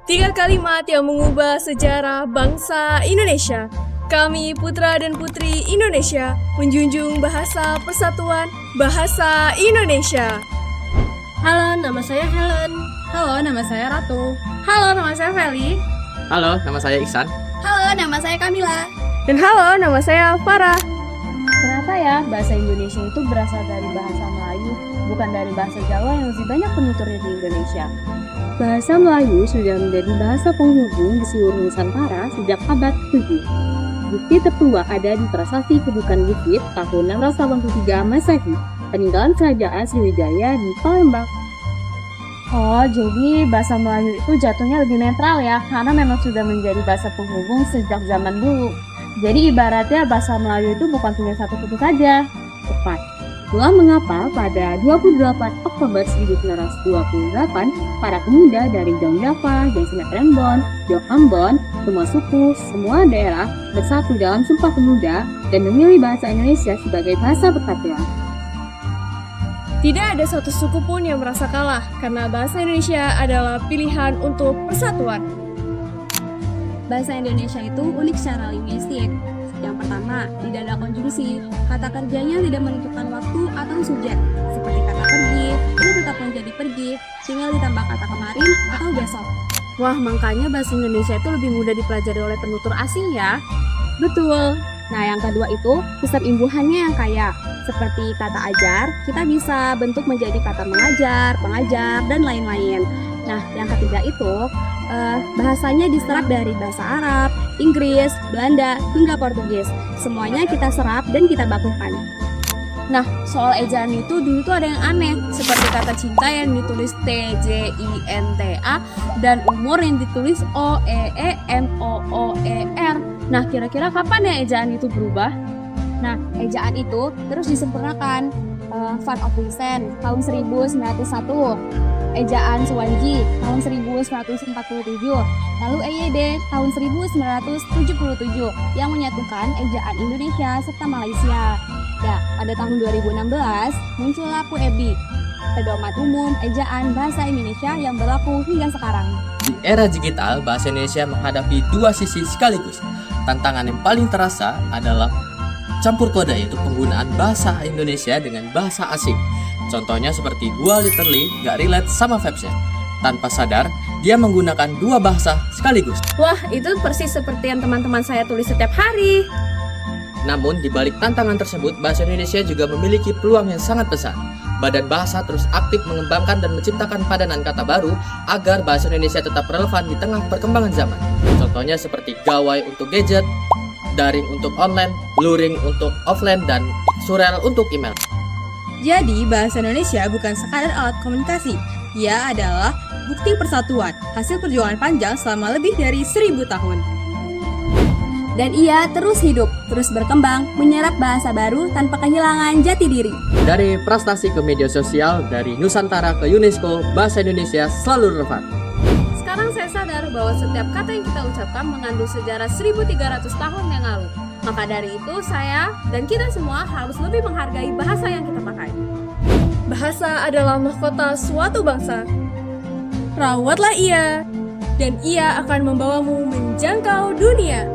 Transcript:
Tiga kalimat yang mengubah sejarah bangsa Indonesia. Kami putra dan putri Indonesia menjunjung bahasa persatuan bahasa Indonesia. Halo, nama saya Helen. Halo, nama saya Ratu. Halo, nama saya Feli. Halo, nama saya Iksan. Halo, nama saya Kamila. Dan halo, nama saya Farah. Kenapa ya bahasa Indonesia itu berasal dari bahasa Melayu, bukan dari bahasa Jawa yang lebih banyak penuturnya di Indonesia? Bahasa Melayu sudah menjadi bahasa penghubung di seluruh Nusantara sejak abad ke-7. Bukti tertua ada di prasasti Kedukan Bukit tahun 683 Masehi, peninggalan kerajaan Sriwijaya di Palembang. Oh, jadi bahasa Melayu itu jatuhnya lebih netral ya, karena memang sudah menjadi bahasa penghubung sejak zaman dulu. Jadi ibaratnya bahasa Melayu itu bukan punya satu suku saja. Tepat. Itulah mengapa pada 28 Oktober 1928, para pemuda dari Jong Java, Jong Sinet Rembon, Jong Ambon, semua suku, semua daerah bersatu dalam Sumpah Pemuda dan memilih bahasa Indonesia sebagai bahasa persatuan. Tidak ada satu suku pun yang merasa kalah, karena bahasa Indonesia adalah pilihan untuk persatuan. Bahasa Indonesia itu unik secara linguistik. Yang pertama, tidak ada konjungsi. Kata kerjanya tidak menentukan waktu atau subjek. Seperti kata pergi, itu tetap menjadi pergi, tinggal ditambah kata kemarin atau besok. Wah, makanya bahasa Indonesia itu lebih mudah dipelajari oleh penutur asing ya. Betul. Nah, yang kedua itu sistem imbuhannya yang kaya. Seperti kata ajar, kita bisa bentuk menjadi kata mengajar, pengajar, dan lain-lain. Nah, yang ketiga itu bahasanya diserap dari bahasa Arab, Inggris, Belanda, hingga Portugis. Semuanya kita serap dan kita bakukan. Nah, soal ejaan itu dulu tuh ada yang aneh, seperti kata cinta yang ditulis TJINTA dan umur yang ditulis OEEMOOER. Nah, kira-kira kapan ya ejaan itu berubah? Nah, ejaan itu terus disempurnakan. Van Ophuijsen tahun 1901, ejaan Suwanji tahun 1947, lalu EYD tahun 1977 yang menyatukan ejaan Indonesia serta Malaysia. Ya, pada tahun 2016 muncullah PUEBI, pedoman umum ejaan bahasa Indonesia yang berlaku hingga sekarang. Di era digital, bahasa Indonesia menghadapi dua sisi sekaligus. Tantangan yang paling terasa adalah campur kode, yaitu penggunaan bahasa Indonesia dengan bahasa asing. Contohnya seperti gua literally gak relate sama vibes-nya. Tanpa sadar, dia menggunakan dua bahasa sekaligus. Wah, itu persis seperti yang teman-teman saya tulis setiap hari. Namun, di balik tantangan tersebut, bahasa Indonesia juga memiliki peluang yang sangat besar. Badan Bahasa terus aktif mengembangkan dan menciptakan padanan kata baru agar bahasa Indonesia tetap relevan di tengah perkembangan zaman. Contohnya seperti gawai untuk gadget, daring untuk online, luring untuk offline, dan surel untuk email. Jadi, bahasa Indonesia bukan sekadar alat komunikasi. Ia adalah bukti persatuan, hasil perjuangan panjang selama lebih dari 1000 tahun. Dan ia terus hidup, terus berkembang, menyerap bahasa baru tanpa kehilangan jati diri. Dari prestasi ke media sosial, dari Nusantara ke UNESCO, bahasa Indonesia selalu relevan. Sekarang saya sadar bahwa setiap kata yang kita ucapkan mengandung sejarah 1300 tahun yang lalu. Maka dari itu saya dan kita semua harus lebih menghargai bahasa yang kita pakai. Bahasa adalah mahkota suatu bangsa. Rawatlah ia, dan ia akan membawamu menjangkau dunia.